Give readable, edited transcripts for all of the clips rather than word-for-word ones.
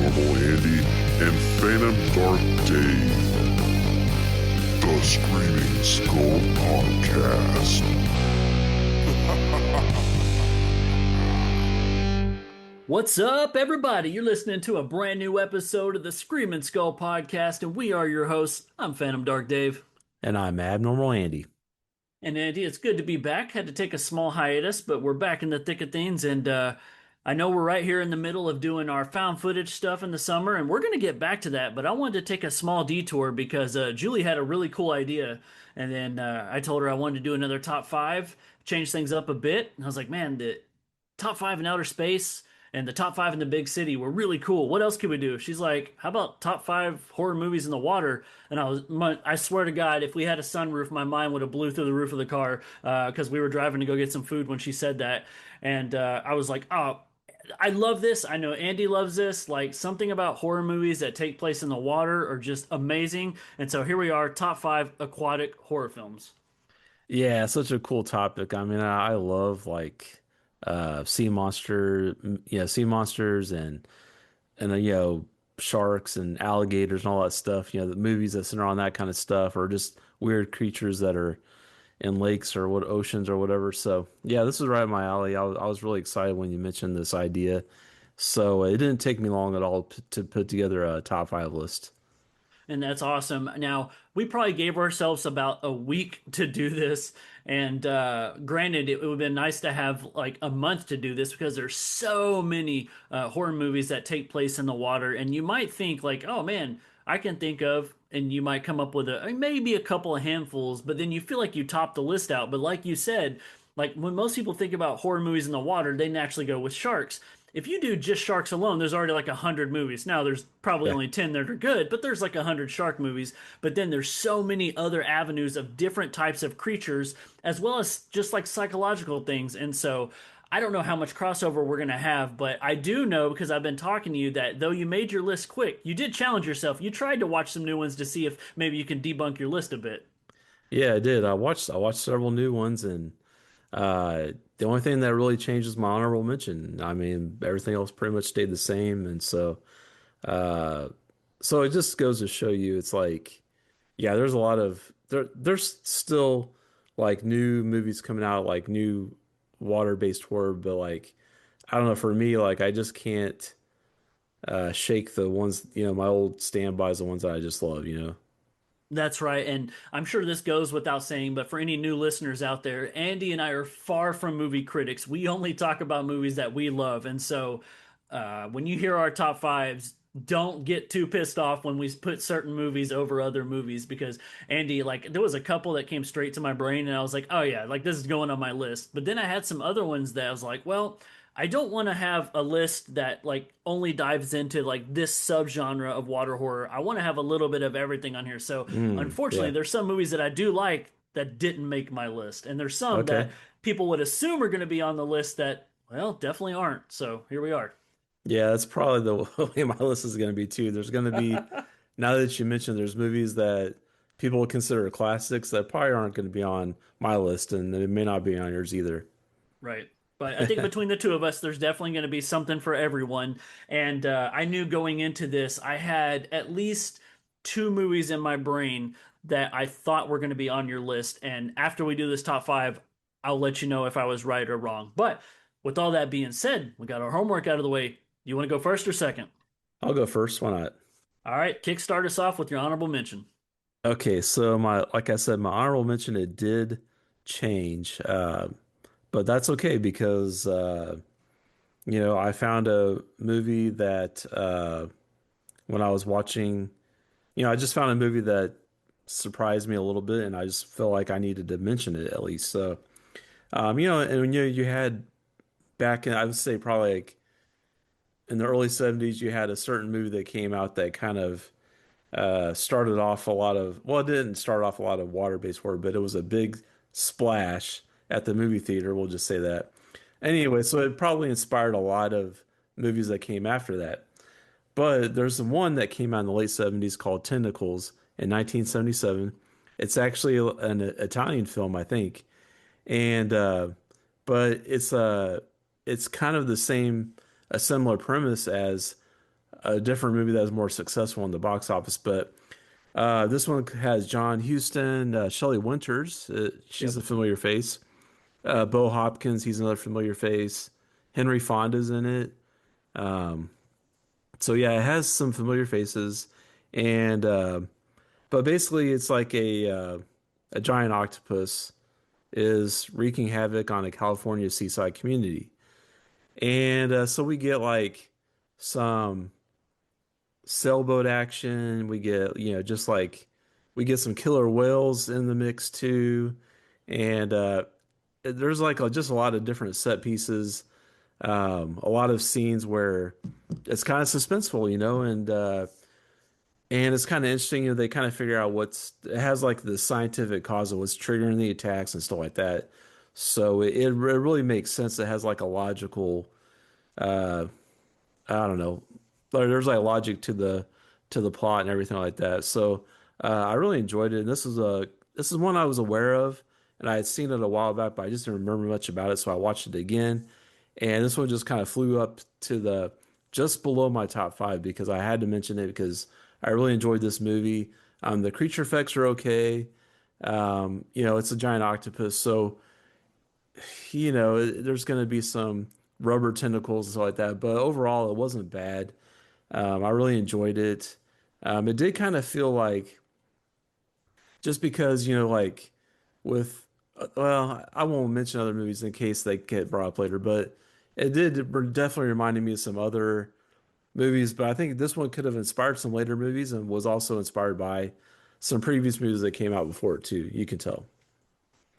Honorable Andy and Phantom Dark Dave. The Screaming Skull Podcast. What's up, everybody? You're listening to a brand new episode of the Screaming Skull Podcast, and we are your hosts. I'm Phantom Dark Dave. And I'm Abnormal Andy. And Andy, it's good to be back. Had to take a small hiatus, but we're back in the thick of things. And I know we're right here in the middle of doing our found footage stuff in the summer, and we're going to get back to that. But I wanted to take a small detour because Julie had a really cool idea. And then I told her I wanted to do another top five, change things up a bit. And I was like, man, the top five in outer space and the top five in the big city were really cool. What else could we do? She's like, how about top five horror movies in the water? And I swear to God, if we had a sunroof, my mind would have blew through the roof of the car because we were driving to go get some food when she said that. And I was like, oh, I love this. I know Andy loves this. Like something about horror movies that take place in the water are just amazing. And so here we are, top five aquatic horror films. Yeah, such a cool topic. I mean, I love sea monsters and sharks and alligators and all that stuff. The movies that center on that kind of stuff or just weird creatures that are in lakes or what oceans or whatever. So, yeah, this is right up my alley. I was really excited when you mentioned this idea. So, it didn't take me long at all to put together a top five list. And that's awesome. Now, we probably gave ourselves about a week to do this. And granted, it would have been nice to have like a month to do this because there's so many horror movies that take place in the water. And you might think like, oh man, I can think of, and you might come up with maybe a couple of handfuls, but then you feel like you top the list out. But like you said, like when most people think about horror movies in the water, they naturally go with sharks. If you do just sharks alone, there's already like 100 movies. Now there's probably Yeah. only 10 that are good, but there's like 100 shark movies. But then there's so many other avenues of different types of creatures, as well as just like psychological things. And so I don't know how much crossover we're going to have, but I do know because I've been talking to you that though you made your list quick, you did challenge yourself. You tried to watch some new ones to see if maybe you can debunk your list a bit. Yeah, I did. I watched several new ones and the only thing that really changed is my honorable mention. I mean, everything else pretty much stayed the same, and uh, so it just goes to show you, it's like, yeah, there's a lot of there's still like new movies coming out, like new water-based horror, but like I don't know, for me, like I just can't shake the ones, my old standbys, the ones that I just love. That's right. And I'm sure this goes without saying, but for any new listeners out there, Andy and I are far from movie critics. We only talk about movies that we love. And so when you hear our top fives, don't get too pissed off when we put certain movies over other movies because Andy, like, there was a couple that came straight to my brain and I was like, oh, yeah, like this is going on my list. But then I had some other ones that I was like, well, I don't want to have a list that like only dives into like this subgenre of water horror. I want to have a little bit of everything on here. So unfortunately, Yeah. there's some movies that I do like that didn't make my list, and there's some that Okay. people would assume are going to be on the list that well definitely aren't. So here we are. Yeah, that's probably the way my list is going to be too. There's going to be, now that you mentioned, there's movies that people would consider classics that probably aren't going to be on my list, and it may not be on yours either. Right. But I think between the two of us, there's definitely going to be something for everyone. And I knew going into this, I had at least two movies in my brain that I thought were going to be on your list. And after we do this top five, I'll let you know if I was right or wrong. But with all that being said, we got our homework out of the way. You want to go first or second? I'll go first. Why not? All right, kickstart us off with your honorable mention. Okay, so like I said, my honorable mention, it did change, but that's okay because I found a movie that when I was watching, I just found a movie that surprised me a little bit, and I just felt like I needed to mention it at least. So, and when you had back in, I would say probably like in the early 70s, you had a certain movie that came out that kind of started off a lot of, well, it didn't start off a lot of water-based horror, but it was a big splash at the movie theater. We'll just say that. Anyway, so it probably inspired a lot of movies that came after that. But there's one that came out in the late 70s called Tentacles in 1977. It's actually an Italian film, I think. And but it's kind of the same, a similar premise as a different movie that was more successful in the box office. But this one has John Huston, Shelley Winters. She's Yep. a familiar face. Bo Hopkins, he's another familiar face. Henry Fonda's in it. Um, so yeah, it has some familiar faces, and but basically it's like a giant octopus is wreaking havoc on a California seaside community, and so we get like some sailboat action. We get, just like we get some killer whales in the mix too, and there's like just a lot of different set pieces, a lot of scenes where it's kind of suspenseful, and it's kind of interesting. They kind of figure out it has like the scientific cause of what's triggering the attacks and stuff like that. So it really makes sense. It has like a logical, uh, I don't know, there's like logic to the plot and everything like that. So I really enjoyed it. And this is one I was aware of, and I had seen it a while back, but I just didn't remember much about it. So I watched it again, and this one just kind of flew up to the just below my top five because I had to mention it because I really enjoyed this movie. The creature effects are okay. It's a giant octopus, so there's going to be some rubber tentacles and stuff like that. But overall, it wasn't bad. I really enjoyed it. It did kind of feel like just because, like with, well, I won't mention other movies in case they get brought up later, but it did definitely reminded me of some other movies. But I think this one could have inspired some later movies and was also inspired by some previous movies that came out before it too. You can tell.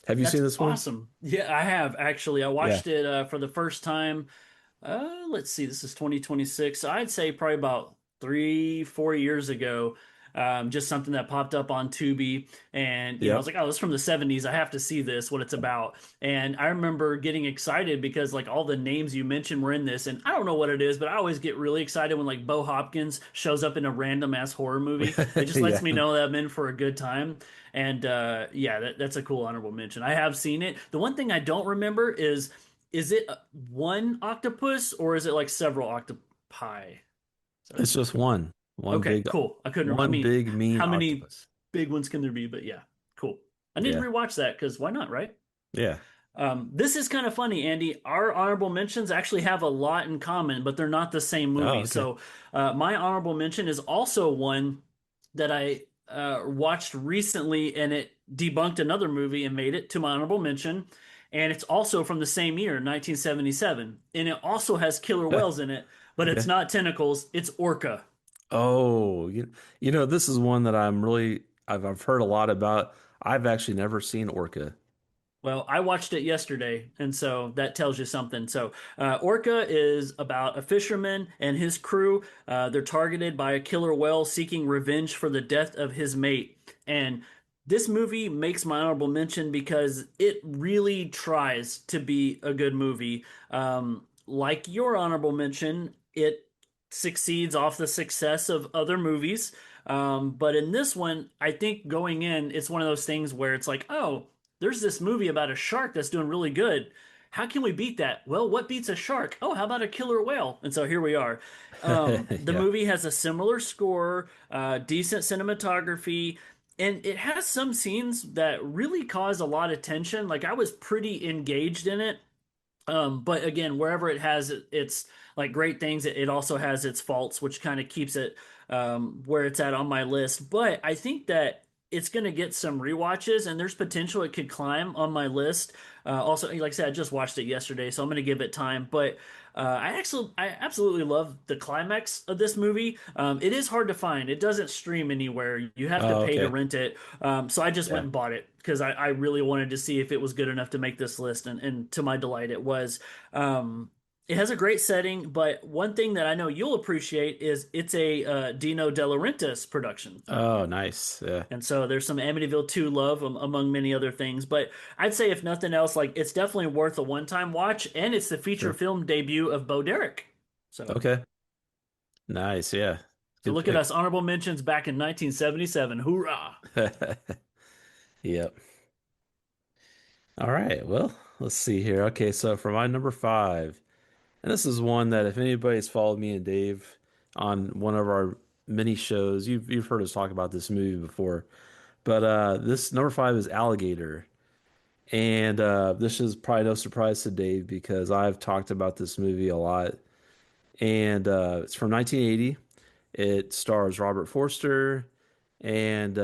Have you That's seen this one? awesome. Yeah, I have actually. I Yeah. watched it for the first time. Let's see, this is 2026. So I'd say probably about 3, 4 years ago. Just something that popped up on Tubi, and I was Yep. like, "Oh, this is from the '70s. I have to see this. What it's about." And I remember getting excited because like all the names you mentioned were in this, and I don't know what it is, but I always get really excited when like Bo Hopkins shows up in a random ass horror movie. It just lets Yeah. me know that I'm in for a good time. And yeah, that's a cool honorable mention. I have seen it. The one thing I don't remember is it one octopus or is it like several octopi? So, It's just one. okay, cool. I couldn't. I One mean, big mean how many octopus. big ones can there be? But yeah, cool. I need to Yeah. rewatch that because why not, right? Yeah. This is kind of funny, Andy. Our honorable mentions actually have a lot in common, but they're not the same Oh, movie. okay. So, my honorable mention is also one that I watched recently, and it debunked another movie and made it to my honorable mention. And it's also from the same year, 1977, and it also has killer whales in it, but it's Okay. not tentacles. It's Orca. Oh, this is one that I've heard a lot about. I've actually never seen Orca. Well, I watched it yesterday, and so that tells you something. So, Orca is about a fisherman and his crew. They're targeted by a killer whale seeking revenge for the death of his mate. And this movie makes my honorable mention because it really tries to be a good movie. Like your honorable mention, it succeeds off the success of other movies. But in this one, I think going in, it's one of those things where it's like, oh, there's this movie about a shark that's doing really good. How can we beat that? Well, what beats a shark? Oh, how about a killer whale? And so here we are. The Yeah. movie has a similar score, decent cinematography, and it has some scenes that really cause a lot of tension. Like I was pretty engaged in it. But again, wherever it has its like great things, it also has its faults, which kind of keeps it where it's at on my list. But I think that it's going to get some rewatches, and there's potential it could climb on my list. Also, like I said, I just watched it yesterday, so I'm going to give it time. But I absolutely love the climax of this movie. It is hard to find. It doesn't stream anywhere. You have to Oh, pay to okay. rent it. So I just went Yeah. and bought it because I really wanted to see if it was good enough to make this list, and to my delight, it was. It has a great setting, but one thing that I know you'll appreciate is it's a Dino De Laurentiis production. Oh, nice. Yeah. And so there's some Amityville 2 love among many other things. But I'd say, if nothing else, like it's definitely worth a one time watch. And it's the feature Sure. film debut of Bo Derek. So, Okay. Nice. Yeah. so Good look at pick. us, honorable mentions back in 1977. Hoorah! Yep. All right. Well, let's see here. Okay, so for my number five, and this is one that if anybody's followed me and Dave on one of our mini shows. You've heard us talk about this movie before, but this number five is Alligator. And this is probably no surprise to Dave because I've talked about this movie a lot. And it's from 1980. It stars Robert Forster, and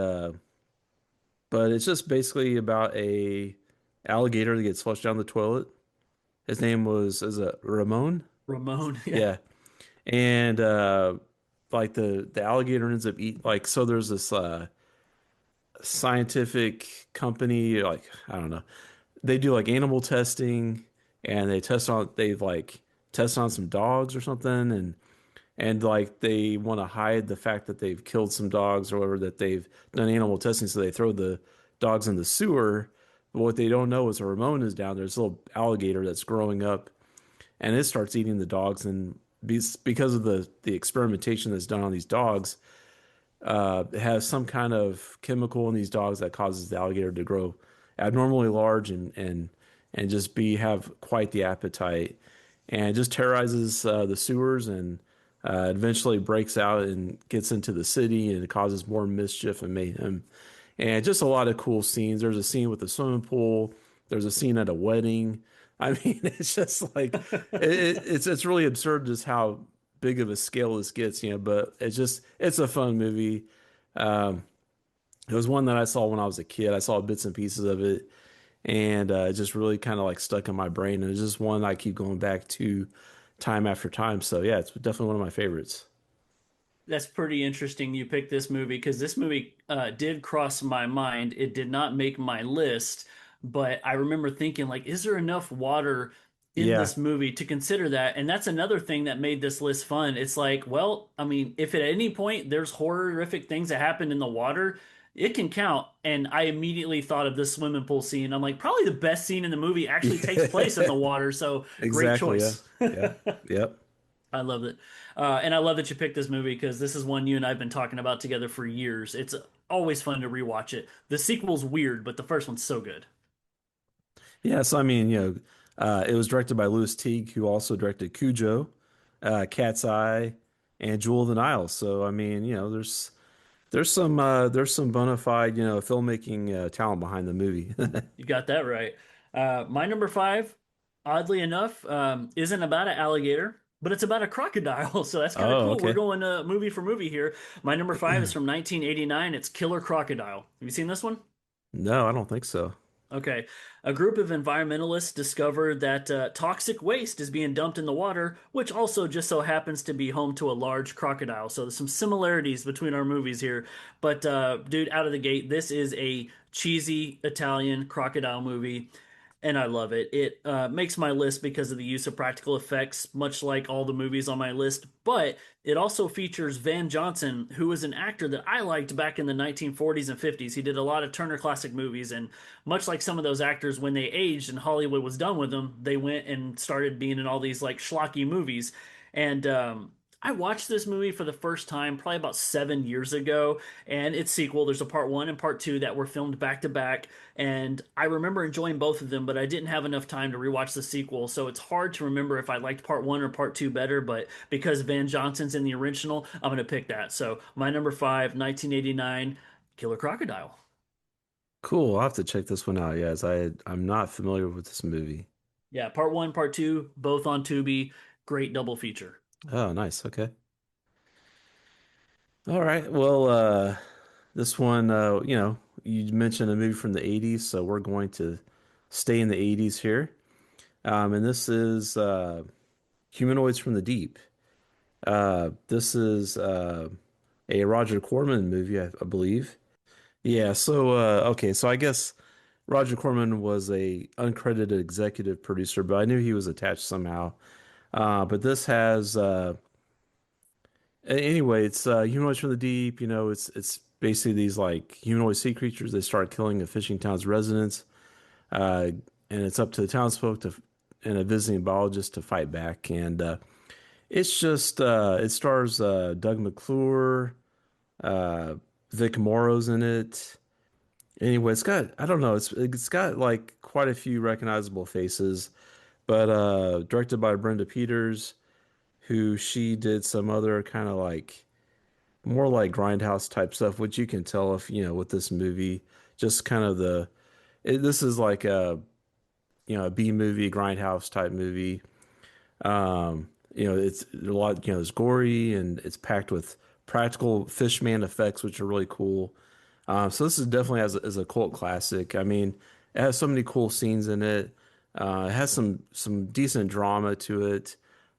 but it's just basically about a alligator that gets flushed down the toilet. His name was is it Ramon? Ramon. Yeah. Yeah, and like the alligator ends up eat like so. There's this scientific company like I don't know. They do like animal testing, and they like test on some dogs or something, and like they want to hide the fact that they've killed some dogs or whatever that they've done animal testing, so they throw the dogs in the sewer. But what they don't know is Ramon is down there, this little alligator that's growing up, and it starts eating the dogs. And because of the experimentation that's done on these dogs, it has some kind of chemical in these dogs that causes the alligator to grow abnormally large and just be have quite the appetite, and it just terrorizes the sewers and eventually breaks out and gets into the city and it causes more mischief and mayhem. And just a lot of cool scenes. There's a scene with the swimming pool. There's a scene at a wedding. I mean, it's just like it's really absurd just how big of a scale this gets, But it's a fun movie. Um, it was one that I saw when I was a kid. I saw bits and pieces of it, and it just really kind of like stuck in my brain. And it's just one I keep going back to time after time. So yeah, it's definitely one of my favorites. That's pretty interesting you picked this movie because this movie did cross my mind. It did not make my list, but I remember thinking like, is there enough water in Yeah, this movie to consider that? And that's another thing that made this list fun. It's like, well, I mean, if at any point there's horrific things that happen in the water, it can count. And I immediately thought of this swimming pool scene. I'm like, probably the best scene in the movie actually takes place in the water. So great exactly. Yeah, choice. yeah, yep. I love it. And I love that you picked this movie because this is one you and I have been talking about together for years. It's always fun to rewatch it. The sequel's weird, but the first one's so good. Yeah, so I mean, it was directed by Louis Teague, who also directed Cujo, Cat's Eye, and Jewel of the Nile. So I mean, there's some bona fide, filmmaking talent behind the movie. You got that right. My number five, oddly enough, isn't about an alligator, but it's about a crocodile. So that's kind of Oh, cool. We're okay. going movie for movie here. My number five is from 1989. It's Killer Crocodile. Have you seen this one? No, I don't think so. Okay. A group of environmentalists discovered that toxic waste is being dumped in the water, which also just so happens to be home to a large crocodile. So there's some similarities between our movies here. But dude, out of the gate, this is a cheesy Italian crocodile movie and I love it. It makes my list because of the use of practical effects, much like all the movies on my list. But it also features Van Johnson, who was an actor that I liked back in the 1940s and 50s. He did a lot of Turner Classic Movies, and much like some of those actors, when they aged and Hollywood was done with them, they went and started being in all these like schlocky movies. And I watched this movie for the first time probably about 7 years ago, and its sequel. There's a part one and part two that were filmed back to back, and I remember enjoying both of them, but I didn't have enough time to rewatch the sequel, so it's hard to remember if I liked part one or part two better. But because Van Johnson's in the original, I'm gonna pick that. So my number five, 1989, Killer Crocodile. Cool. I'll have to check this one out. Yes, I'm not familiar with this movie. Yeah, part one, part two, both on Tubi. Great double feature. Oh, nice. Okay. All right. Well, this one, you mentioned a movie from the 80s, so we're going to stay in the 80s here. And this is Humanoids from the Deep. This is a Roger Corman movie, I believe. Yeah, so okay, so I guess Roger Corman was a uncredited executive producer, but I knew he was attached somehow. But this has anyway, it's humanoids from the deep. It's basically these like humanoid sea creatures. They start killing a fishing town's residents, uh, and it's up to the townsfolk and a visiting biologist to fight back. And it's just it stars Doug McClure, uh, Vic Morrow's in it. Anyway, it's got I don't know, it's got like quite a few recognizable faces, but directed by Brenda Peters, who she did some other kind of like more like grindhouse type stuff, which you can tell if, with this movie, just kind of this is like a B movie, grindhouse type movie. It's a lot, it's gory and it's packed with practical fishman effects, which are really cool. So this is definitely as a cult classic. I mean, it has so many cool scenes in it. It has some decent drama to it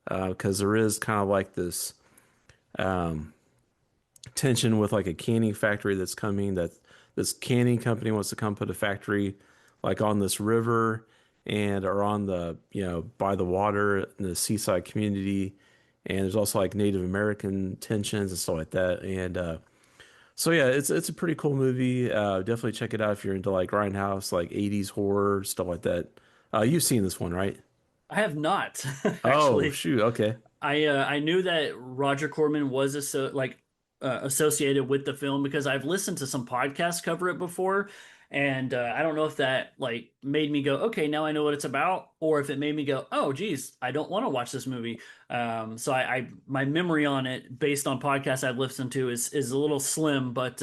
because there is kind of like this um, tension with like a canning factory that's coming. That this canning company wants to come put a factory like on this river and are on the by the water in the seaside community. And there's also like Native American tensions and stuff like that. And so yeah, it's a pretty cool movie. Definitely check it out if you're into like grindhouse, like 80s horror, stuff like that. You've seen this one, right? I have not Oh, actually. shoot. Okay. I knew that Roger Corman was associated with the film because I've listened to some podcasts cover it before, and I don't know if that like made me go, okay, now I know what it's about, or if it made me go, oh, geez, I don't want to watch this movie. So I my memory on it, based on podcasts I've listened to, is a little slim. But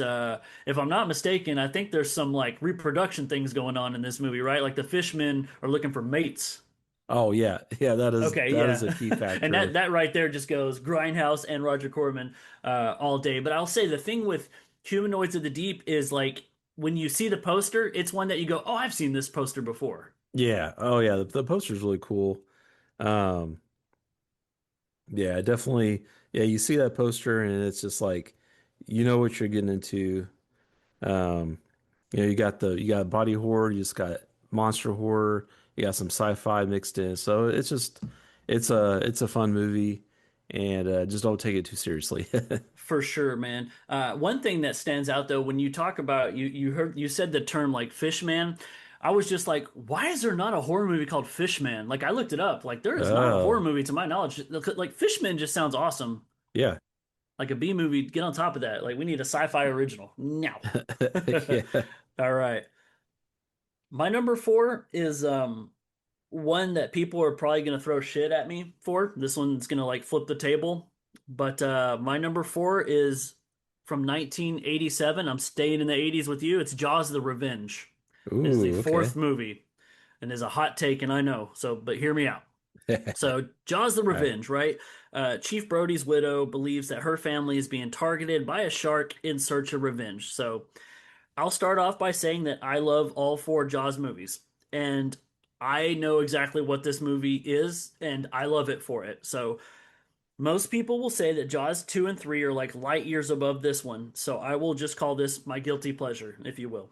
if I'm not mistaken, I think there's some like reproduction things going on in this movie, right? Like the fishmen are looking for mates. Oh yeah. Yeah, that is Okay, that is yeah. a key And that factor. that right there just goes Grindhouse and Roger Corman all day. But I'll say the thing with Humanoids of the Deep is like when you see the poster, it's one that you go, "Oh, I've seen this poster before." Yeah. Oh yeah, the poster's really cool. Um yeah, definitely. Yeah, you see that poster and it's just like you know what you're getting into. Um you got body horror, you just got monster horror, you got some sci-fi mixed in. So it's a fun movie and just don't take it too seriously. For sure, man. One thing that stands out though, when you talk about you said the term like Fishman. I was just like, why is there not a horror movie called Fishman? Like I looked it up. Like there is not a horror Oh, movie to my knowledge. Like Fishman just sounds awesome. yeah. Like a B movie, get on top of that. Like we need a sci-fi original. Now. Yeah. All right. My number four is one that people are probably gonna throw shit at me for. This one's gonna like flip the table. But my number four is from 1987. I'm staying in the 80s with you. It's Jaws: The Revenge. It is the Ooh, okay. fourth movie, and is a hot take, and I know. So, but hear me out. So, Jaws: The All right. Revenge, right? Chief Brody's widow believes that her family is being targeted by a shark in search of revenge. So, I'll start off by saying that I love all four Jaws movies, and I know exactly what this movie is, and I love it for it. So most people will say that Jaws 2 and 3 are like light years above this one, so I will just call this my guilty pleasure, if you will.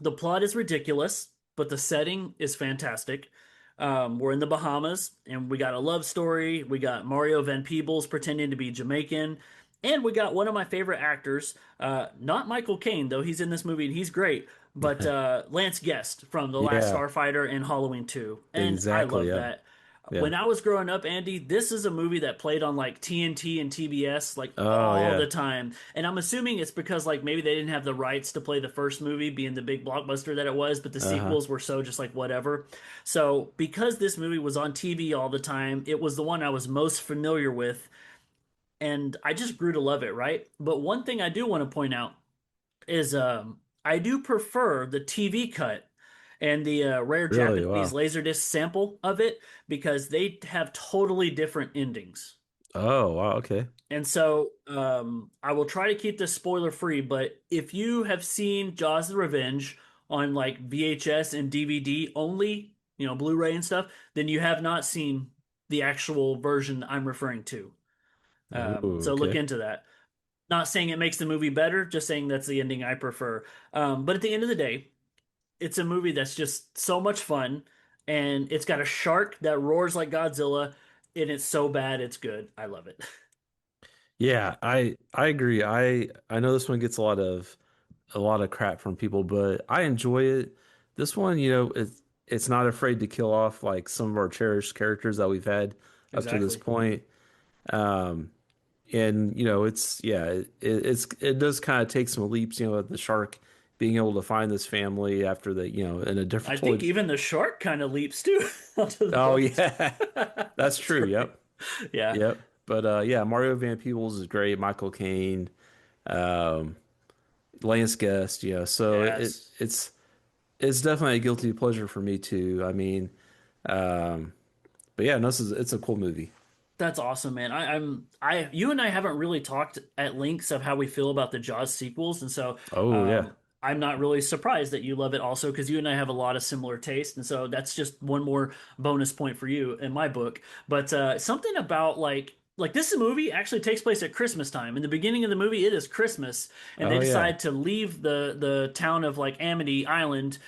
The plot is ridiculous, but the setting is fantastic. We're in the Bahamas, and we got a love story. We got Mario Van Peebles pretending to be Jamaican, and we got one of my favorite actors, not Michael Caine, though he's in this movie and he's great, but Lance Guest from The Last Yeah, Starfighter and Halloween 2. And I exactly. love Yep. that. Yeah. When I was growing up, Andy, this is a movie that played on like TNT and TBS like Oh, all yeah. the time. And I'm assuming it's because like maybe they didn't have the rights to play the first movie being the big blockbuster that it was, but the Uh-huh. sequels were so just like whatever. So, because this movie was on TV all the time, it was the one I was most familiar with and I just grew to love it, right? But one thing I do want to point out is I do prefer the TV cut and the rare Really? Japanese Wow. Laserdisc sample of it because they have totally different endings. Oh, wow. Okay. And so I will try to keep this spoiler free, but if you have seen Jaws the Revenge on like VHS and DVD only, Blu-ray and stuff, then you have not seen the actual version I'm referring to. Ooh, So look okay. into that. Not saying it makes the movie better, just saying that's the ending I prefer. But at the end of the day, it's a movie that's just so much fun, and it's got a shark that roars like Godzilla, and it's so bad it's good. I love it. Yeah, I agree. I know this one gets a lot of crap from people, but I enjoy it. This one, it's not afraid to kill off like some of our cherished characters that we've had up to this Exactly. point. Um, and it does kind of take some leaps, the shark being able to find this family after in a different I think totally. even the shark kind of leaps too onto the Oh boat. yeah, that's That's true. great. Yep. Yeah. Yep. But yeah, Mario Van Peebles is great. Michael Caine, um, Lance Guest, yeah. So Yes. it's definitely a guilty pleasure for me too. I mean, um, but yeah, no, it's a cool movie. That's awesome, man. You and I haven't really talked at lengths of how we feel about the Jaws sequels, and so Oh yeah. I'm not really surprised that you love it also because you and I have a lot of similar taste, and so that's just one more bonus point for you in my book. But something about like this movie actually takes place at Christmas time. In the beginning of the movie, it is Christmas, and they Oh yeah. decide to leave the town of like Amity Island,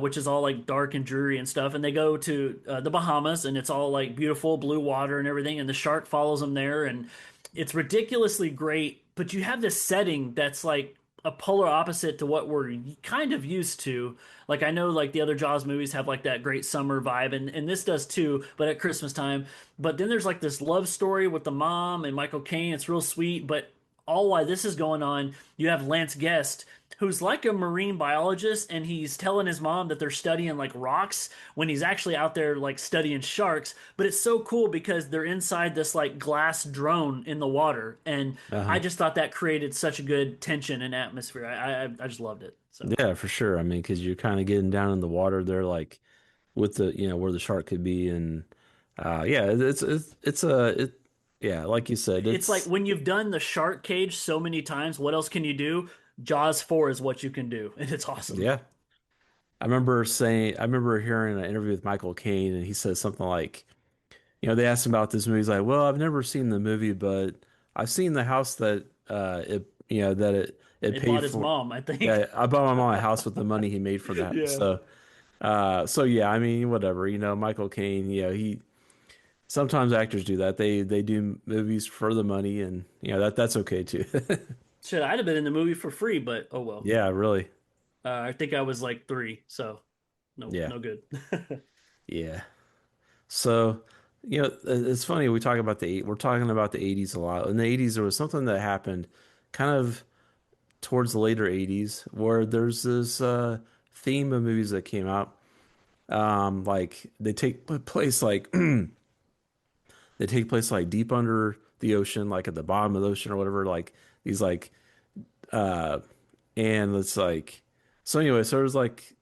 which is all like dark and dreary and stuff, and they go to the Bahamas, and it's all like beautiful blue water and everything, and the shark follows them there, and it's ridiculously great. But you have this setting that's like a polar opposite to what we're kind of used to. Like I know like the other Jaws movies have like that great summer vibe and this does too, but at Christmas time. But then there's like this love story with the mom and Michael Caine. It's real sweet, but all while this is going on, you have Lance Guest who's like a marine biologist and he's telling his mom that they're studying like rocks when he's actually out there like studying sharks. But it's so cool because they're inside this like glass drone in the water, and I Uh-huh. just thought that created such a good tension and atmosphere. I just loved it. So Yeah, for sure. I mean, because you're kind of getting down in the water there, like with the, where the shark could be, and yeah, yeah, like you said, it's like it's when you've done the shark cage so many times, what else can you do? Jaws 4 is what you can do, and it's awesome. yeah. I remember hearing an interview with Michael Caine, and he said something like, they asked him about this movie. He's like, well, I've never seen the movie, but I've seen the house that it It paid bought his for. mom, I think. Yeah, I bought my mom a house with the money he made for that. Yeah. So yeah, I mean, whatever, Michael Caine, he sometimes actors do that. They do movies for the money, and that's okay too. Shit, I'd have been in the movie for free, but oh well. Yeah, really. I think I was like 3, so Yeah, no good. yeah. So, it's funny we're talking about the 80s a lot. In the 80s, there was something that happened kind of towards the later 80s where there's this theme of movies that came out. Like they take place like they take place like deep under the ocean, like at the bottom of the ocean or whatever, like these like uh and it's like so anyway, so there's like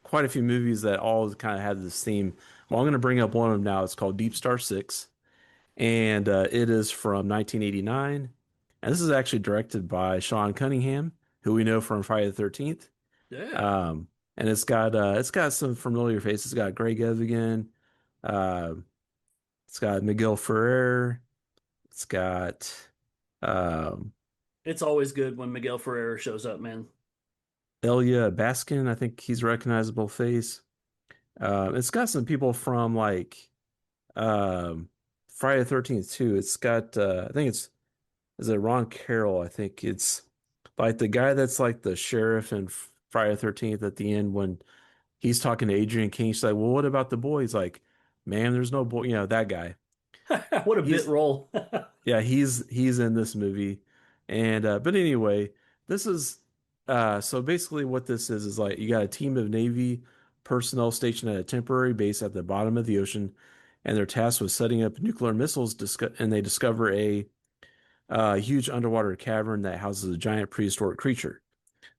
quite a few movies that all kind of had this theme. Well, I'm going to bring up one of them now. It's called Deep Star Six, and it is from 1989. And this is actually directed by Sean Cunningham, who we know from Friday the 13th. Yeah. Um, and it's got some familiar faces. It's got Greg Evigan, uh, it's got Miguel Ferrer, it's got um, It's always good when Miguel Ferrer shows up, man. Elia Baskin. I think he's a recognizable face. It's got some people from like um, Friday the 13th too. It's got I think it's is it Ron Carroll? I think it's like the guy that's like the sheriff in Friday the 13th at the end when he's talking to Adrian King. She's like, "Well, what about the boy?" He's like, "Man, there's no boy." That guy. What a bit He's role. Yeah, he's in this movie. And but anyway, this is so basically what this is like you got a team of Navy personnel stationed at a temporary base at the bottom of the ocean, and they're tasked with setting up nuclear missiles, and they discover a huge underwater cavern that houses a giant prehistoric creature.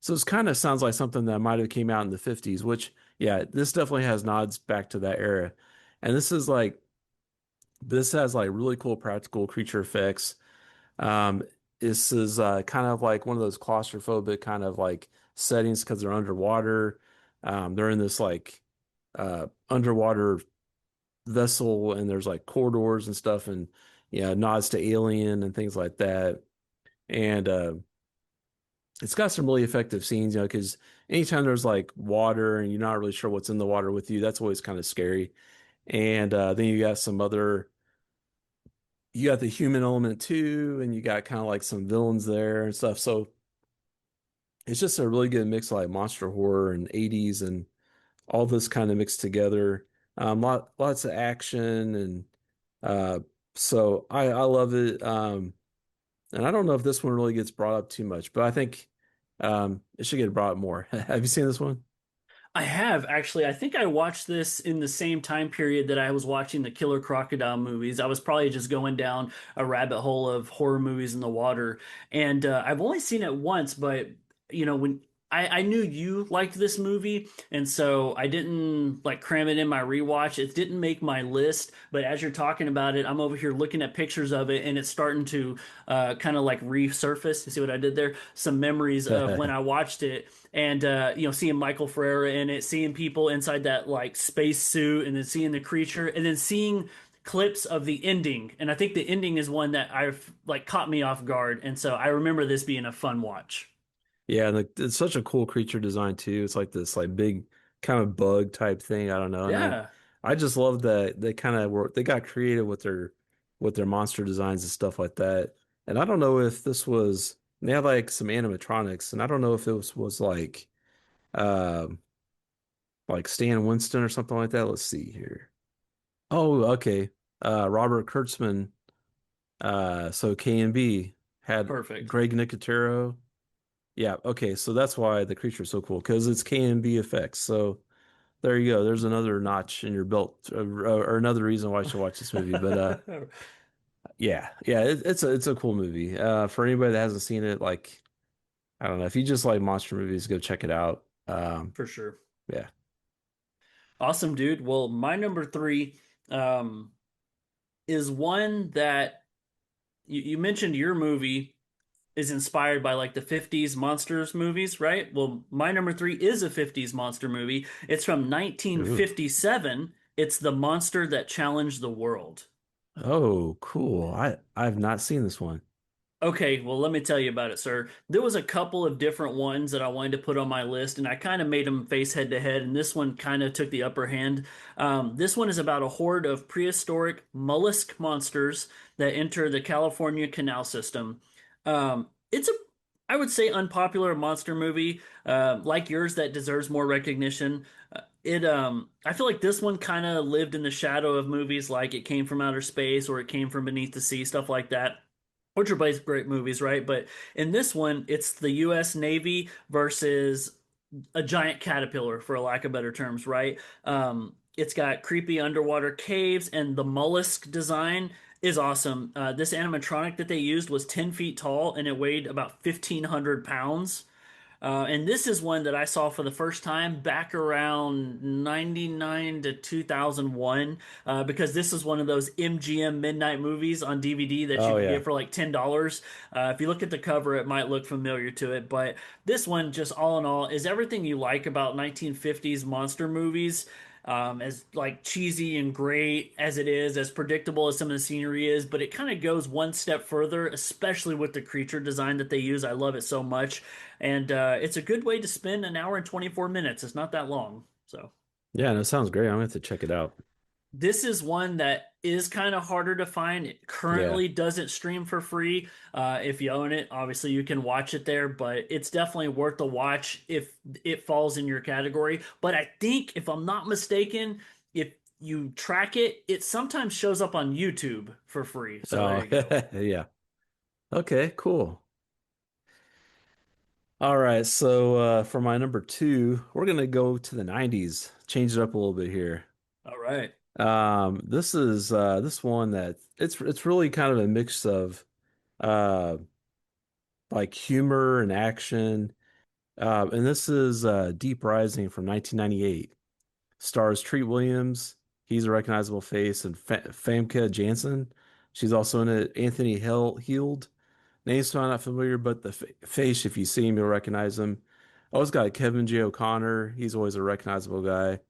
So this kind of sounds like something that might have came out in the 50s, which yeah, this definitely has nods back to that era. And this has like really cool practical creature effects. Um, this is kind of like one of those claustrophobic kind of like settings because they're underwater. They're in this like underwater vessel, and there's like corridors and stuff, and yeah, nods to Alien and things like that. And it's got some really effective scenes, because anytime there's like water and you're not really sure what's in the water with you, that's always kind of scary. And then you got the human element too, and you got kind of like some villains there and stuff. So it's just a really good mix of like monster horror and 80s and all this kind of mixed together. Lots of action and uh, so I love it. And I don't know if this one really gets brought up too much, but I think it should get brought up more. Have you seen this one? I have actually. I think I watched this in the same time period that I was watching the Killer Crocodile movies. I was probably just going down a rabbit hole of horror movies in the water, and I've only seen it once. But when I knew you liked this movie, and so I didn't like cram it in my rewatch. It didn't make my list, but as you're talking about it, I'm over here looking at pictures of it, and it's starting to kind of like resurface. You see what I did there? Some memories of when I watched it and seeing Michael Ferreira in it, seeing people inside that like space suit, and then seeing the creature, and then seeing clips of the ending. And I think the ending is one that I've like caught me off guard, and so I remember this being a fun watch. Yeah, and like it's such a cool creature design too. It's like this like big kind of bug type thing. I don't know. And Yeah, I just love that they kind of were they got creative with their monster designs and stuff like that. And I don't know if this was they had like some animatronics, and I don't know if it was um like Stan Winston or something like that. Let's see here. Oh, okay. Robert Kurtzman, so KNB had perfect. Greg Nicotero. Yeah, okay, so that's why the creature is so cool because it's KNB effects. So there you go. There's another notch in your belt, or another reason why you should watch this movie. But yeah, yeah, it's a cool movie. For anybody that hasn't seen it, like I don't know, if you just like monster movies, go check it out. For sure. Yeah. Awesome, dude. Well, my number three um, is one that you mentioned your movie is inspired by like the 50s monsters movies, right? Well, my number three is a 50s monster movie. It's from Ooh. 1957. It's The Monster That Challenged the World. Oh, cool. I've not seen this one. Okay, well, let me tell you about it, sir. There was a couple of different ones that I wanted to put on my list, and I kind of made them face head to head, and this one kind of took the upper hand. This one is about a horde of prehistoric mollusk monsters that enter the California canal system. It's a, I would say, unpopular monster movie, like yours, that deserves more recognition. I feel like this one kind of lived in the shadow of movies like It Came from Outer Space or It Came from Beneath the Sea, stuff like that, which are both great movies, right? But in this one, it's the U.S. Navy versus a giant caterpillar, for a lack of better terms, right? It's got creepy underwater caves, and the mollusk design is awesome. This animatronic that they used was 10 feet tall, and it weighed about 1,500 pounds. And this is one that I saw for the first time back around 99 to 2001, because this is one of those MGM midnight movies on DVD that you Oh can yeah. get for like $10. If you look at the cover, it might look familiar to it, but this one, just all in all, is everything you like about 1950s monster movies. As like cheesy and great as it is, as predictable as some of the scenery is, but it kind of goes one step further, especially with the creature design that they use. I love it so much. And it's a good way to spend an hour and 24 minutes. It's not that long. So Yeah, that sounds great. I'm gonna have to check it out. this is one that is kind of harder to find. It Yeah. currently doesn't stream for free. If you own it, obviously you can watch it there, but it's definitely worth a watch if it falls in your category. But I think, if I'm not mistaken, if you track it, it sometimes shows up on YouTube for free. So there Oh you go. yeah. Okay, cool. All right, so for my number two, we're gonna go to the 90s. Change it up a little bit here. All right. This is this one that it's really kind of a mix of uh like humor and action. And this is Deep Rising from 1998. Stars Treat Williams. He's a recognizable face, and Famke Janssen. She's also in it. Anthony Heald. Name's not familiar, but the face, if you see him, you'll recognize him. Oh, it's got Kevin J. O'Connor. He's always a recognizable guy.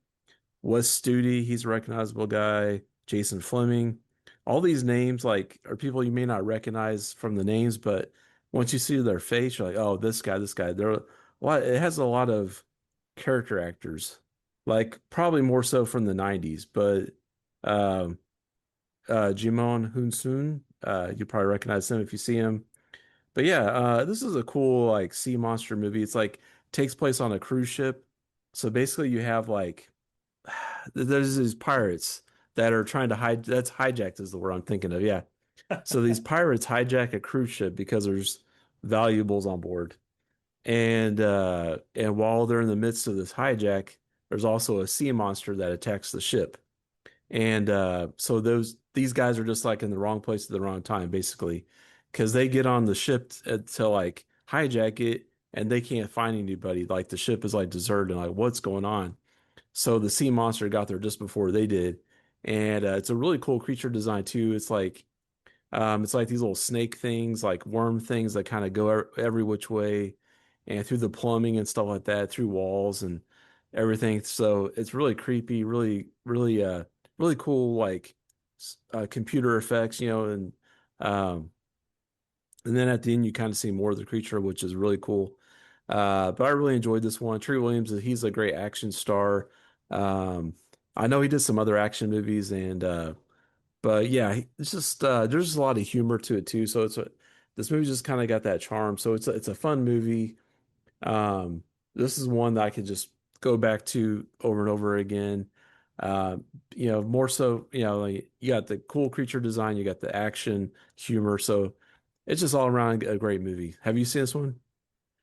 Wes Studi, he's a recognizable guy. Jason Fleming. All these names like are people you may not recognize from the names, but once you see their face, you're like, oh, this guy, this guy. It has a lot of character actors, like probably more so from the 90s, but um Jimon Hunsoon, you probably recognize him if you see him. But yeah, this is a cool like sea monster movie. It's like takes place on a cruise ship. So basically you have like there's these pirates that are trying to hide that's hijacked is the word I'm thinking of. Yeah. So these pirates hijack a cruise ship because there's valuables on board. And while they're in the midst of this hijack, there's also a sea monster that attacks the ship. And so these guys are just like in the wrong place at the wrong time, basically, because they get on the ship to like hijack it, and they can't find anybody. Like the ship is like deserted, and like what's going on? So the sea monster got there just before they did, and it's a really cool creature design too. It's like these little snake things, like worm things that kind of go every which way and through the plumbing and stuff like that, through walls and everything. So it's really creepy, really cool, like computer effects, um, and then at the end you kind of see more of the creature, which is really cool. But I really enjoyed this one. Trey Williams, he's a great action star. Um, I know he did some other action movies and but yeah, it's just there's just a lot of humor to it too. So this movie just kind of got that charm. So it's a fun movie. Um, this is one that I could just go back to over and over again. Uh, more so, like you got the cool creature design, you got the action, humor. So it's just all around a great movie. Have you seen this one?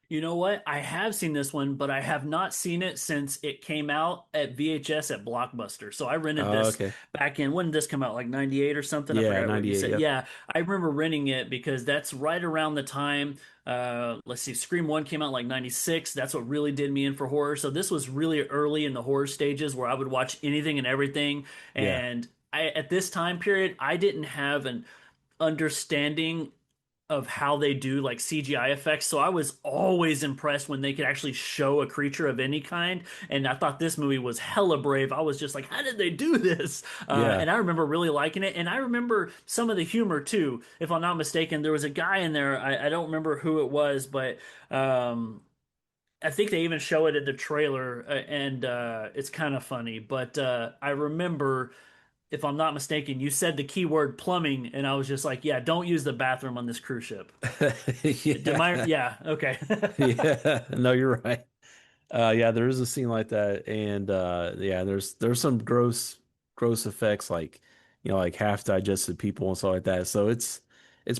You know what? I have seen this one, but I have not seen it since it came out at VHS at Blockbuster. So I rented Oh, this okay. back in, when did this come out? Like 98 or something? I Yeah, forgot what you 98. said. Yep. Yeah, I remember renting it because that's right around the time, let's see, Scream 1 came out like 96. That's what really did me in for horror. So this was really early in the horror stages where I would watch anything and everything. Yeah. And at this time period, I didn't have an understanding of how they do like CGI effects. So I was always impressed when they could actually show a creature of any kind. And I thought this movie was hella brave. I was just like, how did they do this? Yeah. And I remember really liking it. And I remember some of the humor too. If I'm not mistaken, there was a guy in there. I don't remember who it was, but I think they even show it in the trailer, and it's kind of funny. But I remember, if I'm not mistaken, you said the keyword plumbing, and I was just like, yeah, don't use the bathroom on this cruise ship. Did my, Yeah. yeah, okay. Yeah. No, you're right. Yeah, there is a scene like that, and yeah, there's some gross effects like like half digested people and stuff like that. So it's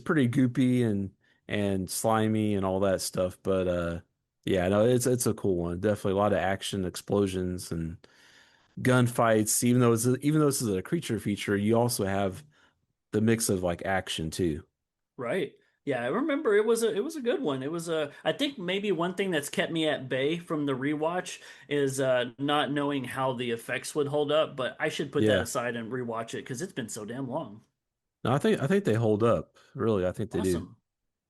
pretty goopy and slimy and all that stuff. But yeah, no, it's a cool one. Definitely a lot of action, explosions, and gunfights. Even though this is a creature feature, you also have the mix of like action too. Right. Yeah, I remember it was a good one. It was a I think maybe one thing that's kept me at bay from the rewatch is not knowing how the effects would hold up, but I should put that Yeah. aside and rewatch it because it's been so damn long. No, I think they hold up. Really, I think they do. Awesome.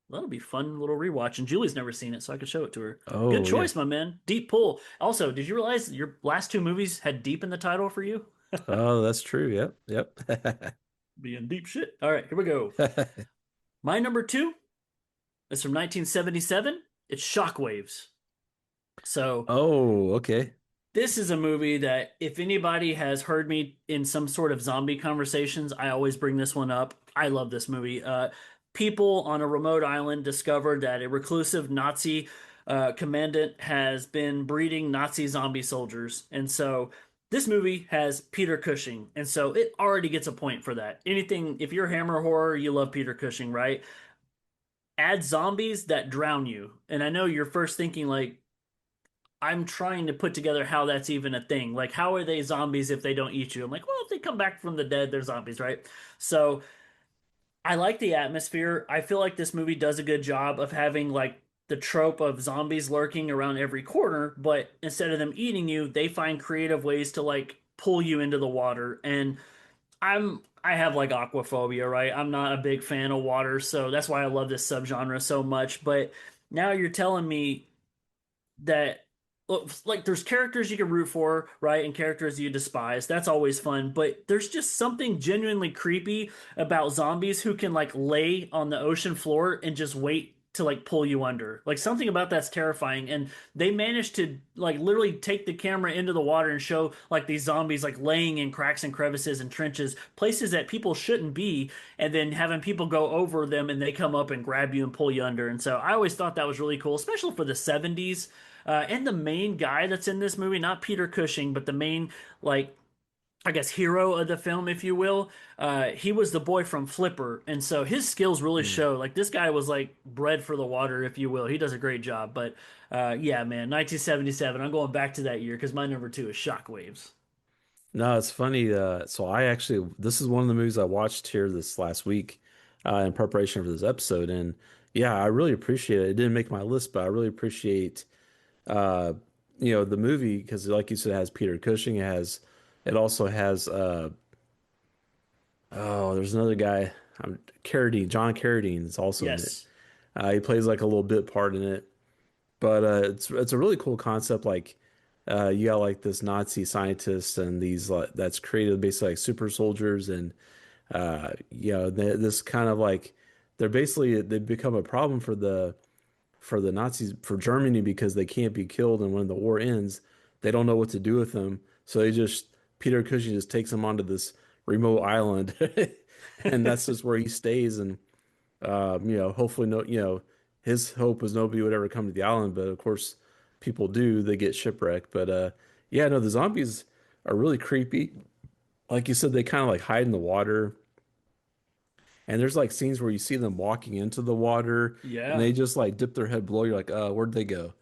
That'll be fun little rewatch. And Julie's never seen it, so I could show it to her. Good Oh yeah. choice, my man. Deep pull. Also, did you realize your last two movies had deep in the title for you? Oh, that's true. Yep. Yep. Being deep shit. All right, here we go. My number two is from 1977. It's Shockwaves. So Oh, okay. this is a movie that if anybody has heard me in some sort of zombie conversations, I always bring this one up. I love this movie. People on a remote island discovered that a reclusive Nazi commandant has been breeding Nazi zombie soldiers. And so this movie has Peter Cushing. And so it already gets a point for that. Anything, if you're Hammer horror, you love Peter Cushing, right? Add zombies that drown you. And I know you're first thinking, like, I'm trying to put together how that's even a thing. Like, how are they zombies if they don't eat you? I'm like, well, if they come back from the dead, they're zombies, right? So I like the atmosphere. I feel like this movie does a good job of having like the trope of zombies lurking around every corner, but instead of them eating you, they find creative ways to like pull you into the water. And I have like aquaphobia, right? I'm not a big fan of water, so that's why I love this subgenre so much. But now you're telling me that, like, there's characters you can root for, right, and characters you despise. That's always fun, but there's just something genuinely creepy about zombies who can like lay on the ocean floor and just wait to like pull you under. Like, something about that's terrifying, and they managed to like literally take the camera into the water and show like these zombies like laying in cracks and crevices and trenches, places that people shouldn't be, and then having people go over them and they come up and grab you and pull you under. And so I always thought that was really cool, especially for the 70s. And the main guy that's in this movie, not Peter Cushing, but the main like I guess hero of the film, if you will. He was the boy from Flipper, and so his skills really Mm. show. Like this guy was like bred for the water, if you will. He does a great job. But yeah, man, 1977. I'm going back to that year because my number two is Shockwaves. No, it's funny. So I actually, this is one of the movies I watched here this last week in preparation for this episode. And yeah, I really appreciate it. It didn't make my list, but I really appreciate, uh, the movie because, like you said, it has Peter Cushing. It also has, oh, there's another guy, Carradine, John Carradine is also in it. Yes, He plays like a little bit part in it. But it's a really cool concept. Like you got like this Nazi scientist and these that's created basically like super soldiers and this kind of like they become a problem for the Nazis for Germany because they can't be killed and when the war ends they don't know what to do with them so they just Peter Cushing just takes them onto this remote island and that's just where he stays and hopefully his hope was nobody would ever come to the island, but of course people do, they get shipwrecked. But yeah, no, the zombies are really creepy. Like you said, they kind of like hide in the water. And there's like scenes where you see them walking into the water and yeah. they just like dip their head below. You're like, where'd they go?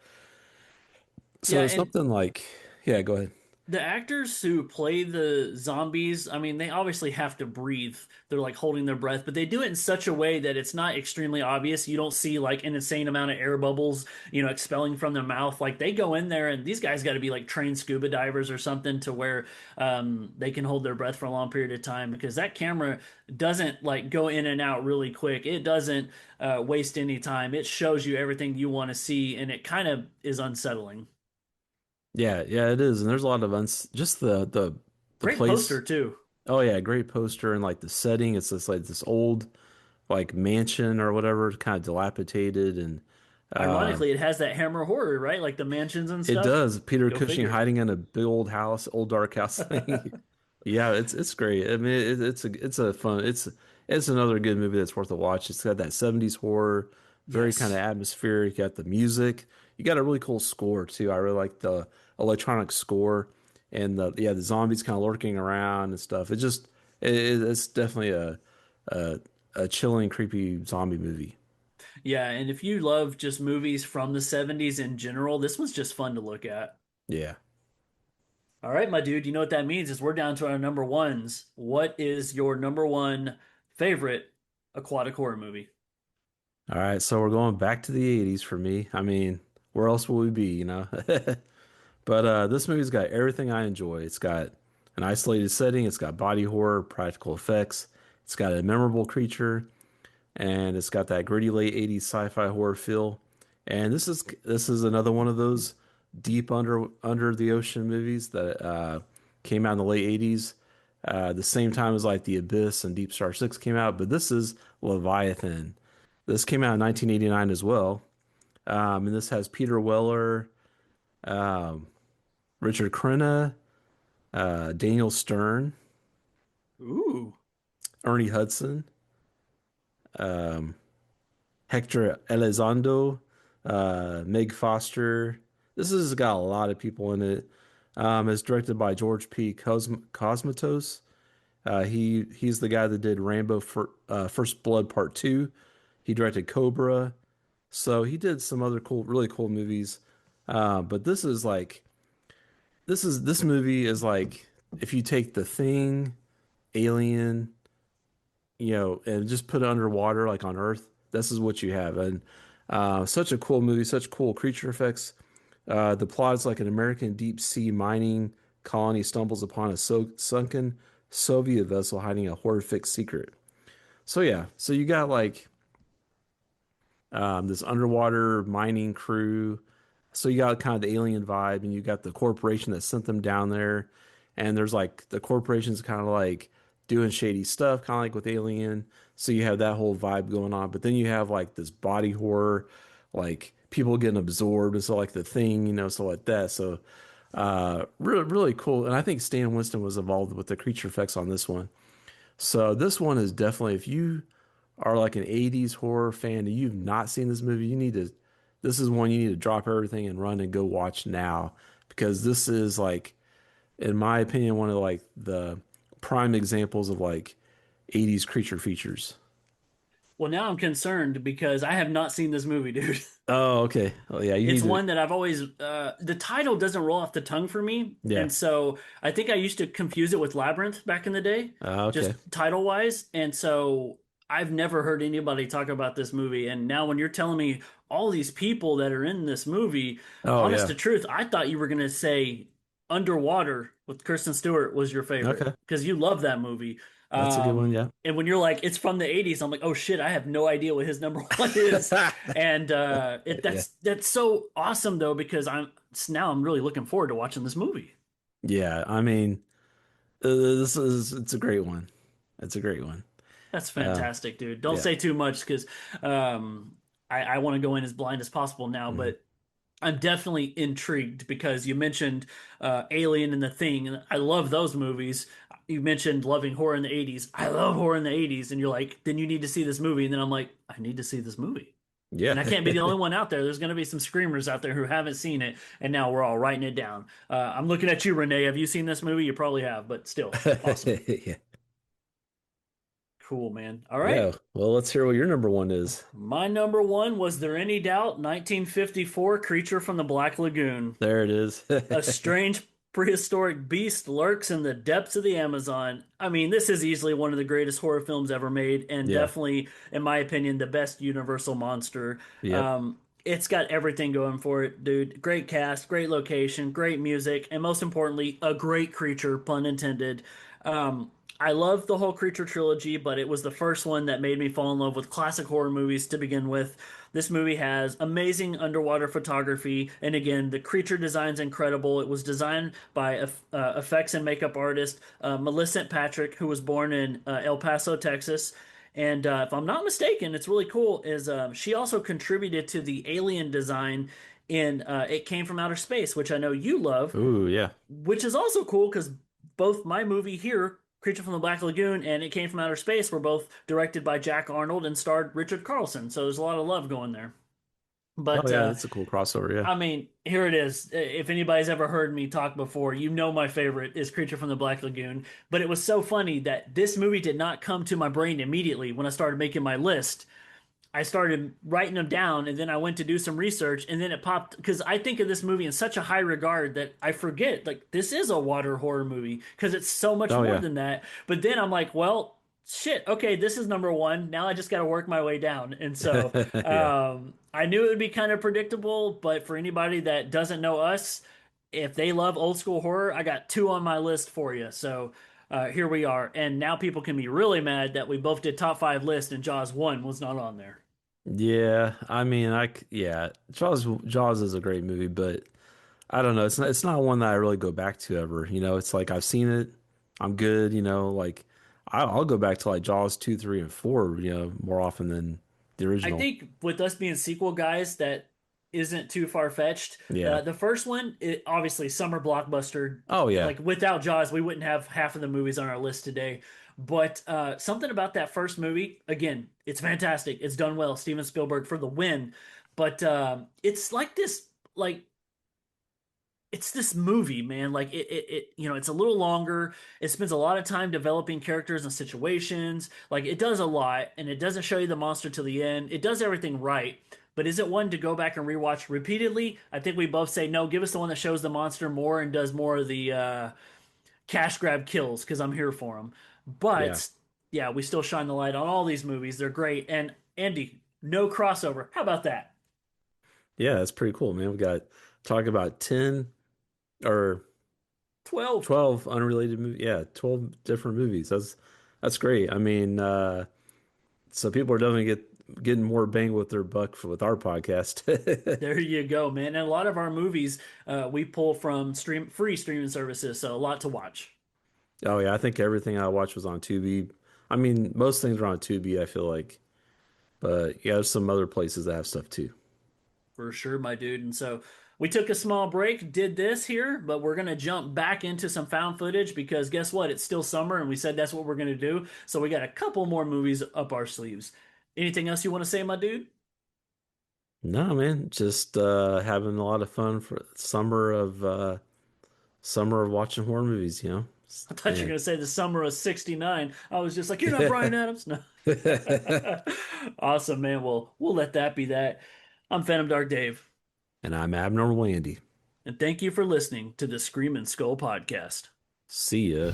So Yeah, it's and something like, yeah, go ahead. the actors who play the zombies, I mean, they obviously have to breathe. They're like holding their breath, but they do it in such a way that it's not extremely obvious. You don't see like an insane amount of air bubbles, expelling from their mouth. Like they go in there, and these guys got to be like trained scuba divers or something to where they can hold their breath for a long period of time because that camera doesn't like go in and out really quick. It doesn't waste any time. It shows you everything you want to see, and it kind of is unsettling. Yeah, yeah, it is. And there's a lot of just the Great poster place. too. Oh yeah, great poster and like the setting. It's just like this old like mansion or whatever, kind of dilapidated and uh Ironically, it has that Hammer horror, right? Like the mansions and it stuff. does. Peter Go Cushing figure. hiding in a big old house, old dark house thing. Yeah, it's great. I mean, it's a fun. It's another good movie that's worth a watch. It's got that 70s horror, very kind of Yes. atmospheric. You got the music. You got a really cool score too. I really like the electronic score and the zombies kind of lurking around and stuff. It's definitely a a chilling, creepy zombie movie. Yeah, and if you love just movies from the 70s in general, this one's just fun to look at. Yeah. All right, my dude, you know what that means is we're down to our number ones. What is your number one favorite aquatic horror movie? All right, so we're going back to the 80s for me. I mean, where else will we be, you know? But this movie's got everything I enjoy. It's got an isolated setting, it's got body horror, practical effects, it's got a memorable creature, and it's got that gritty late 80s sci-fi horror feel. And this is another one of those deep under the ocean movies that came out in the late 80s. The same time as like The Abyss and Deep Star 6 came out, but this is Leviathan. This came out in 1989 as well. And this has Peter Weller, um, Richard Crenna, Daniel Stern, Ooh. Ernie Hudson, um, Hector Elizondo, Meg Foster. This has got a lot of people in it. It's directed by George P. Cosmatos. He's the guy that did First Blood Part 2. He directed Cobra. So he did some other really cool movies. But this movie is like if you take The Thing, Alien, and just put it underwater like on Earth, this is what you have. And such a cool movie, such cool creature effects. The plot is like an American deep sea mining colony stumbles upon a sunken Soviet vessel hiding a horrific secret. So yeah, so you got like this underwater mining crew. So you got kind of the alien vibe, and you got the corporation that sent them down there. And there's like the corporation's kind of like doing shady stuff, kind of like with Alien. So you have that whole vibe going on. But then you have like this body horror, like people getting absorbed, and so like the thing, so like that. So really, really cool. And I think Stan Winston was involved with the creature effects on this one. So this one is definitely, if you are like an 80s horror fan and you've not seen this movie, this is one you need to drop everything and run and go watch now because this is like in my opinion, one of like the prime examples of like 80s creature features. Well, now I'm concerned because I have not seen this movie, dude. Oh, okay. Oh, yeah, you It's need to. one that I've always the title doesn't roll off the tongue for me, Yeah. and so I think I used to confuse it with Labyrinth back in the day, Okay. just title wise, and so I've never heard anybody talk about this movie. And now when you're telling me all these people that are in this movie, Oh, honest yeah. to truth, I thought you were gonna say Underwater with Kristen Stewart was your favorite Okay. because you love that movie. That's a good one. Yeah. And when you're like, it's from the 80s, I'm like, oh shit, I have no idea what his number one is. And Yeah. that's so awesome though because now I'm really looking forward to watching this movie. Yeah. I mean, it's a great one. It's a great one. That's Uh, fantastic, dude. Don't yeah. say too much because um, I want to go in as blind as possible now, Mhm. but I'm definitely intrigued because you mentioned Alien and The Thing, and I love those movies. You mentioned loving horror in the 80s. I love horror in the 80s, and you're like, then you need to see this movie. And then I'm like, I need to see this movie. Yeah. And I can't be the only one out there. There's going to be some screamers out there who haven't seen it, and now we're all writing it down. I'm looking at you, Renee. Have you seen this movie? You probably have, but still, awesome. Yeah. Cool, man. All right. Yeah. Well, let's hear what your number one is. My number one was there any doubt? 1954 Creature from the Black Lagoon. There it is. A strange prehistoric beast lurks in the depths of the Amazon. I mean, this is easily one of the greatest horror films ever made, and Yeah. definitely, in my opinion, the best Universal monster. Yep. It's got everything going for it, dude. Great cast, great location, great music, and most importantly, a great creature, pun intended. I love the whole Creature trilogy, but it was the first one that made me fall in love with classic horror movies to begin with. This movie has amazing underwater photography, and again, the creature design's incredible. It was designed by effects and makeup artist Millicent Patrick, who was born in El Paso, Texas. And if I'm not mistaken, it's really cool. Is she also contributed to the alien design in It Came from Outer Space, which I know you love, Ooh, yeah. which is also cool because both my movie here, Creature from the Black Lagoon, and It Came from Outer Space were both directed by Jack Arnold and starred Richard Carlson. So there's a lot of love going there. Oh, But yeah. That's a cool crossover. Yeah. I mean, here it is. If anybody's ever heard me talk before, you know my favorite is Creature from the Black Lagoon. But it was so funny that this movie did not come to my brain immediately when I started making my list. I started writing them down and then I went to do some research and then it popped because I think of this movie in such a high regard that I forget like this is a water horror movie because it's so much Oh, more yeah. than that. But then I'm like, well, shit, okay, this is number one. Now I just got to work my way down. And so Yeah. I knew it would be kind of predictable, but for anybody that doesn't know us, if they love old school horror, I got two on my list for you. So here we are. And now people can be really mad that we both did top five list and Jaws 1 was not on there. Yeah. I mean, yeah. Jaws is a great movie, but I don't know. It's not one that I really go back to ever. It's like I've seen it. I'm good. Like I'll go back to like Jaws 2, 3, and 4. More often than the I original. think with us being sequel guys, that isn't too far fetched. Yeah. The first one, obviously summer blockbuster. Oh yeah. Like without Jaws, we wouldn't have half of the movies on our list today. But something about that first movie, again, it's fantastic. It's done well. Steven Spielberg for the win. But it's like this, like it's this movie, man. Like it's a little longer. It spends a lot of time developing characters and situations. Like it does a lot, and it doesn't show you the monster till the end. It does everything right. But is it one to go back and rewatch repeatedly? I think we both say no. Give us the one that shows the monster more and does more of the cash grab kills because I'm here for them. Yeah. But yeah, we still shine the light on all these movies. They're great. And Andy, no crossover. How about that? Yeah. That's pretty cool, man. We got talk about 10 or 12. 12 unrelated movies. Yeah, 12 different movies. That's great. I mean, so people are definitely getting more bang with their buck with our podcast. There you go, man. And a lot of our movies we pull from free streaming services, so a lot to watch. Oh yeah, I think everything I watched was on Tubi. I mean, most things are on Tubi, I feel like. But yeah, there's some other places that have stuff too. For sure, my dude. And so we took a small break, did this here, but we're going to jump back into some found footage because guess what? It's still summer and we said that's what we're going to do. So we got a couple more movies up our sleeves. Anything else you want to say, my dude? No, man, just having a lot of fun for summer of watching horror movies, you know. I thought you were And going to say the summer of '69. I was just like, you're not Brian Adams. No. Awesome, man. Well, we'll let that be that. I'm Phantom Dark Dave, and I'm Abnormal Andy. and thank you for listening to the Screaming Skull podcast. See ya.